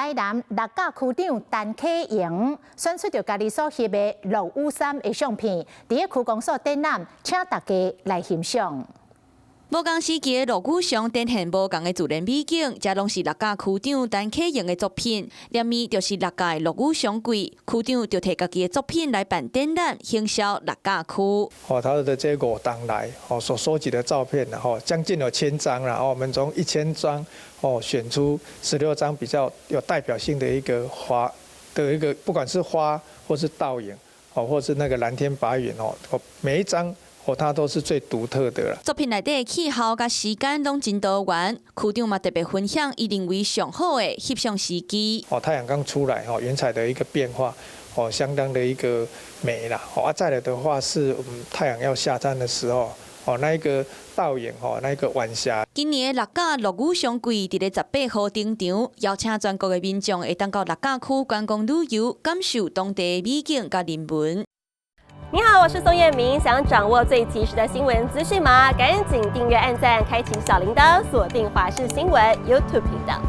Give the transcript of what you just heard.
台南六甲区长陈启盈选出着家己所翕的落雨伞的相片，伫个区公所展览，请大家来欣赏。无同时期的落雨相展现无同的自然美景，这拢是六甲区长陈启盈的作品。连面就是六甲的落雨相柜，区长就摕家己的作品来办展览，行销六甲区。他的这5档来所收集的照片，将近有1000张了。我们从1000张选出16张比较有代表性的一个花的一个，不管是花或是倒影，或是那个蓝天白云每一张。它都是最独特的啦。作品内底气候甲时间拢真多元，区长嘛特别分享伊认为上好的翕相时机。太阳刚出来云彩的一个变化，相当的一个美啦。再来的话是太阳要下山的时候，那一个倒影，那一个晚霞。今年的六甲落雨相柜伫咧18号登场，邀请全国的民众会当到六甲区观光旅游，感受当地的美景甲人文。你好，我是宋彦明。想掌握最及时的新闻资讯吗？赶紧订阅、按赞、开启小铃铛，锁定华视新闻 YouTube 频道。